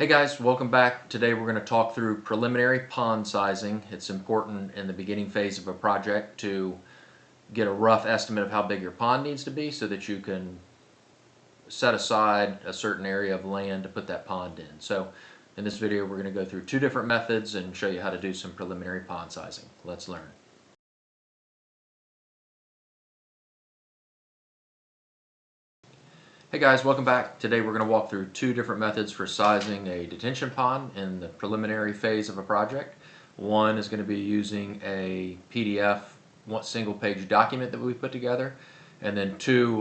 Hey guys, welcome back. Today we're going to talk through preliminary pond sizing. It's important in the beginning phase of a project to get a rough estimate of how big your pond needs to be so that you can set aside a certain area of land to put that pond in. So in this video we're going to go through two different methods and show you how to do some preliminary pond sizing. Let's learn. Hey guys, welcome back. Today we're going to walk through two different methods for sizing a detention pond in the preliminary phase of a project. One is going to be using a PDF, one single page document that we put together, and then two,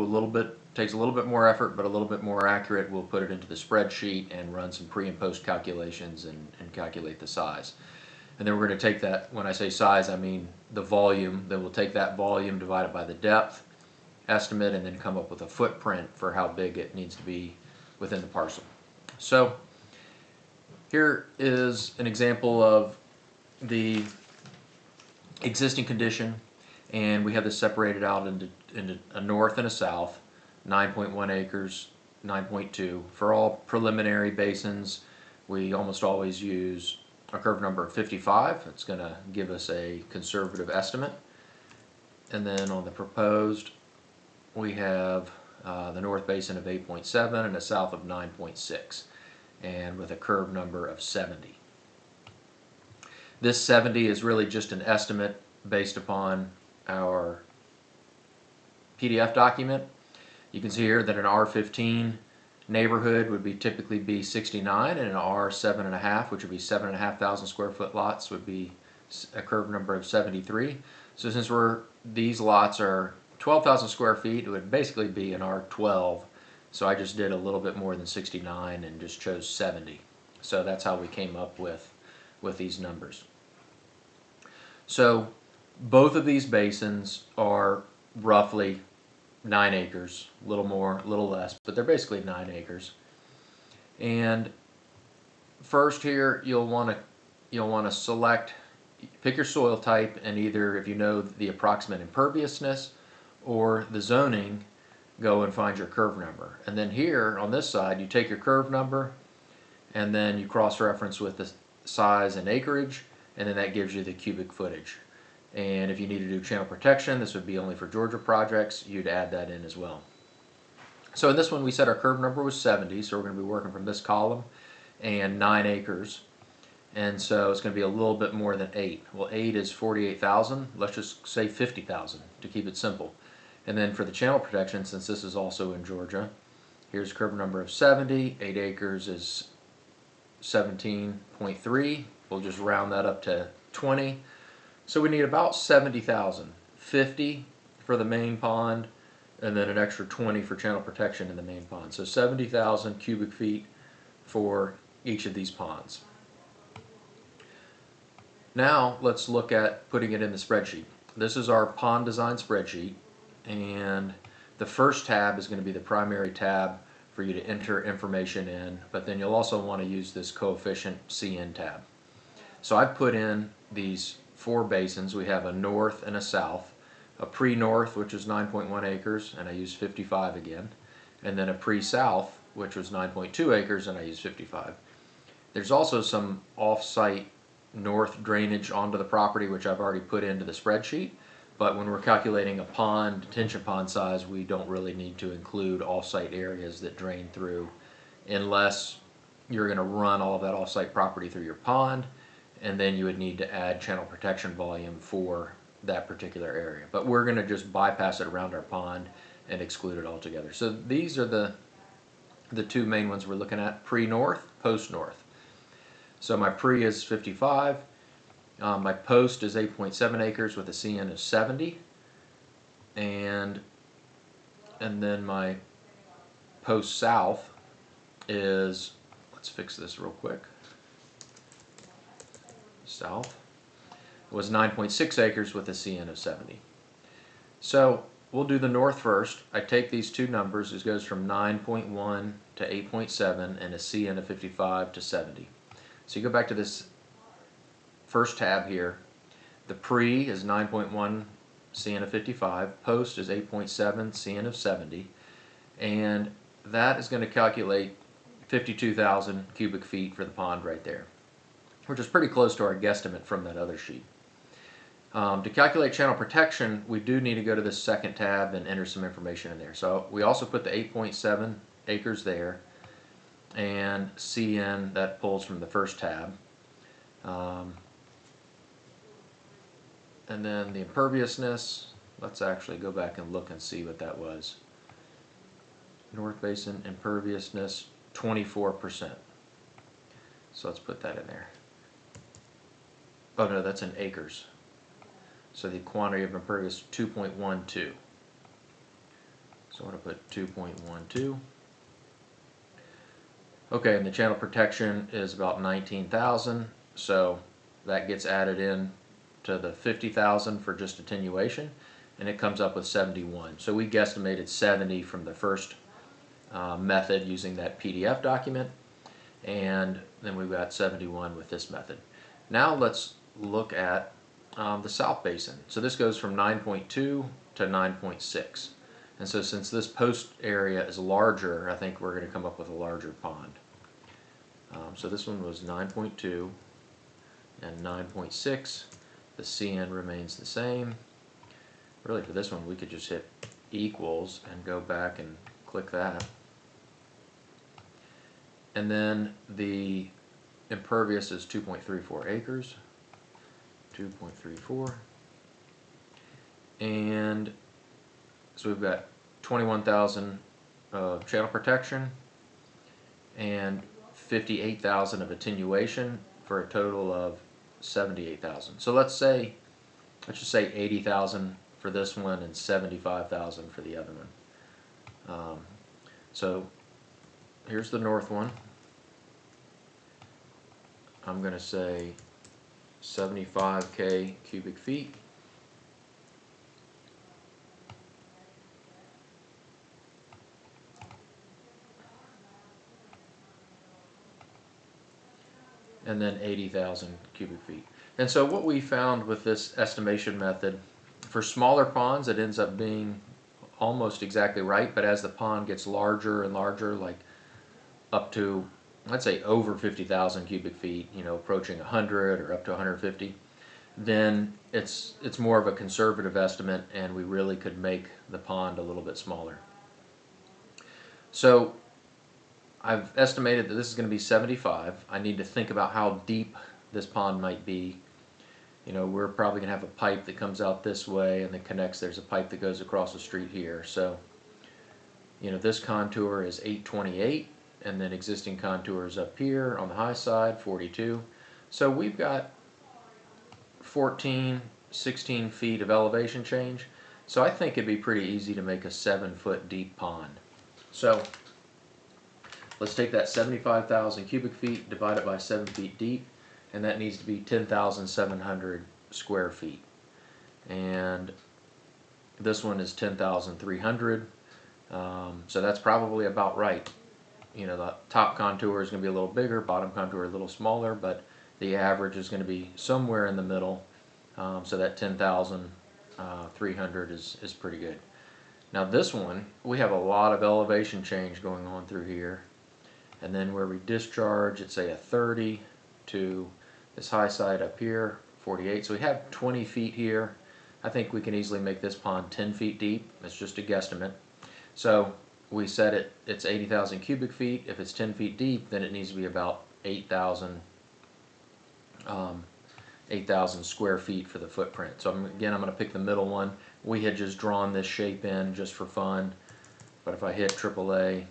takes a little bit more effort but a little bit more accurate. We'll put it into the spreadsheet and run some pre and post calculations and calculate the size. And then we're going to take that, when I say size I mean the volume, then we'll take that volume divided by the depth estimate and then come up with a footprint for how big it needs to be within the parcel. So here is an example of the existing condition, and we have this separated out into a north and a south, 9.1 acres, 9.2. For all preliminary basins, we almost always use a curve number of 55. It's going to give us a conservative estimate. And then on the proposed, we have the north basin of 8.7 and a south of 9.6, and with a curve number of 70. This 70 is really just an estimate based upon our PDF document. You can see here that an R15 neighborhood would typically be 69, and an R7.5, which would be 7,500 square foot lots, would be a curve number of 73. So since these lots are 12,000 square feet, it would basically be an R12. So I just did a little bit more than 69 and just chose 70. So that's how we came up with these numbers. So both of these basins are roughly 9 acres, a little more, a little less, but they're basically 9 acres. And first here you'll want to pick your soil type, and either, if you know the approximate imperviousness or the zoning, go and find your curve number. And then here on this side you take your curve number and then you cross-reference with the size and acreage, and then that gives you the cubic footage. And if you need to do channel protection, this would be only for Georgia projects, you'd add that in as well. So in this one we said our curve number was 70, so we're going to be working from this column, and 9 acres. And so it's going to be a little bit more than 8. Well, 8 is 48,000. Let's just say 50,000 to keep it simple. And then for the channel protection, since this is also in Georgia, here's a curve number of 70. 8 acres is 17.3. We'll just round that up to 20. So we need about 70,000. 50 for the main pond, and then an extra 20 for channel protection in the main pond. So 70,000 cubic feet for each of these ponds. Now let's look at putting it in the spreadsheet. This is our pond design spreadsheet, and the first tab is going to be the primary tab for you to enter information in, but then you'll also want to use this coefficient CN tab. So I've put in these 4 basins. We have a north and a south, a pre-north, which is 9.1 acres, and I used 55 again, and then a pre-south, which was 9.2 acres, and I used 55. There's also some off-site north drainage onto the property, which I've already put into the spreadsheet, but when we're calculating a detention pond size, we don't really need to include off-site areas that drain through, unless you're going to run all of that off-site property through your pond, and then you would need to add channel protection volume for that particular area. But we're going to just bypass it around our pond and exclude it altogether. So these are the two main ones we're looking at: pre-north, post-north. So my pre is 55, my post is 8.7 acres with a CN of 70, and then my post south is, let's fix this real quick, south was 9.6 acres with a CN of 70. So we'll do the north first. I take these two numbers, it goes from 9.1 to 8.7 and a CN of 55 to 70. So you go back to this first tab here. The pre is 9.1 CN of 55, post is 8.7 CN of 70, and that is going to calculate 52,000 cubic feet for the pond right there, which is pretty close to our guesstimate from that other sheet. To calculate channel protection, we do need to go to this second tab and enter some information in there. So we also put the 8.7 acres there, and CN, that pulls from the first tab. And then the imperviousness, let's actually go back and look and see what that was. North Basin imperviousness, 24%. So let's put that in there. Oh no, that's in acres. So the quantity of impervious, 2.12. So I'm going to put 2.12. Okay, and the channel protection is about 19,000, so that gets added in to the 50,000 for just attenuation, and it comes up with 71. So we guesstimated 70 from the first method using that PDF document, and then we've got 71 with this method. Now let's look at the South Basin. So this goes from 9.2 to 9.6. And so since this post area is larger, I think we're going to come up with a larger pond. So this one was 9.2 and 9.6. The CN remains the same. Really for this one we could just hit equals and go back and click that. And then the impervious is 2.34 acres. 2.34. And so we've got 21,000 channel protection and 58,000 of attenuation for a total of 78,000. So let's just say 80,000 for this one and 75,000 for the other one. So here's the north one. I'm going to say 75K cubic feet. And then 80,000 cubic feet. And so what we found with this estimation method, for smaller ponds it ends up being almost exactly right, but as the pond gets larger and larger, like up to, let's say over 50,000 cubic feet, you know, approaching 100 or up to 150, then it's more of a conservative estimate, and we really could make the pond a little bit smaller. So I've estimated that this is going to be 75. I need to think about how deep this pond might be. You know, we're probably going to have a pipe that comes out this way and then connects. There's a pipe that goes across the street here. So, you know, this contour is 828, and then existing contour is up here on the high side, 42. So we've got 14, 16 feet of elevation change. So I think it'd be pretty easy to make a 7-foot deep pond. So let's take that 75,000 cubic feet, divide it by 7 feet deep, and that needs to be 10,700 square feet. And this one is 10,300, so that's probably about right. You know, the top contour is going to be a little bigger, bottom contour a little smaller, but the average is going to be somewhere in the middle, so that 10,300 is pretty good. Now this one, we have a lot of elevation change going on through here. And then where we discharge, it's say a 30 to this high side up here, 48. So we have 20 feet here. I think we can easily make this pond 10 feet deep. It's just a guesstimate. So we set it's 80,000 cubic feet. If it's 10 feet deep, then it needs to be about 8,000 square feet for the footprint. So again, I'm going to pick the middle one. We had just drawn this shape in just for fun, but if I hit AAA,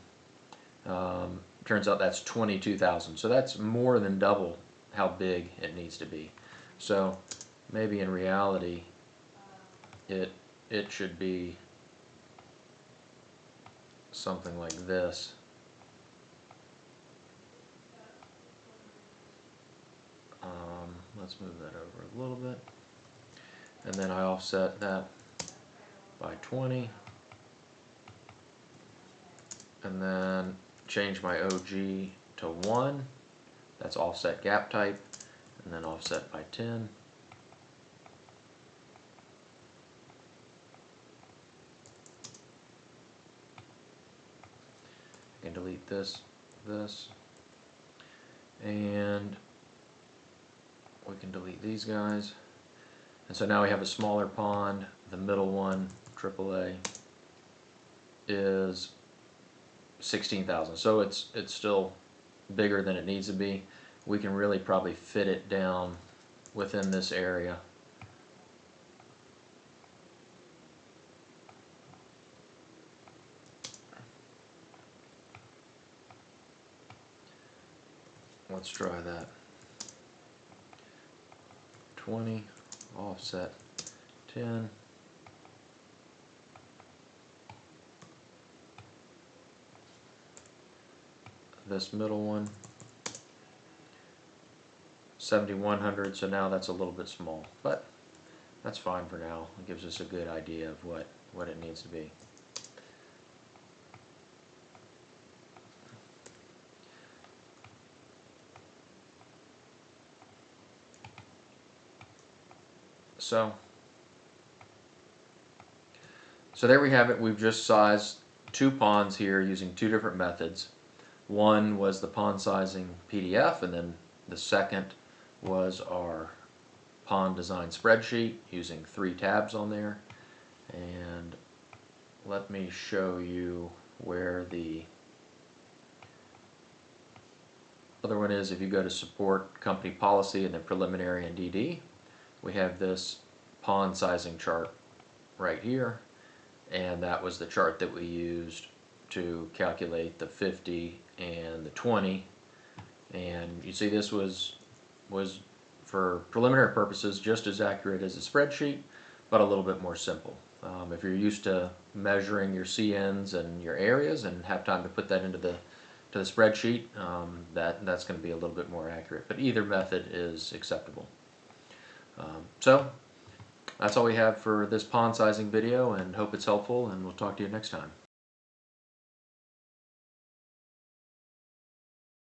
turns out that's 22,000. So that's more than double how big it needs to be. So maybe in reality it should be something like this. Let's move that over a little bit, and then I offset that by 20, and then change my OG to 1. That's offset gap type, and then offset by 10. I can delete this this, and we can delete these guys. And so now we have a smaller pond. The middle one, AAA, is 16,000. So it's still bigger than it needs to be. We can really probably fit it down within this area. Let's try that. 20, offset 10. This middle one, 7,100, so now that's a little bit small, but that's fine for now. It gives us a good idea of what it needs to be. So there we have it. We've just sized two ponds here using two different methods. One was the pond sizing PDF, and then the second was our pond design spreadsheet using 3 tabs on there. And let me show you where the other one is. If you go to support, company policy, and then preliminary and DD, we have this pond sizing chart right here, and that was the chart that we used to calculate the 50 and the 20. And you see this was for preliminary purposes just as accurate as a spreadsheet, but a little bit more simple. If you're used to measuring your CNs and your areas and have time to put that into the spreadsheet, that's going to be a little bit more accurate. But either method is acceptable. So that's all we have for this pond sizing video, and hope it's helpful, and we'll talk to you next time.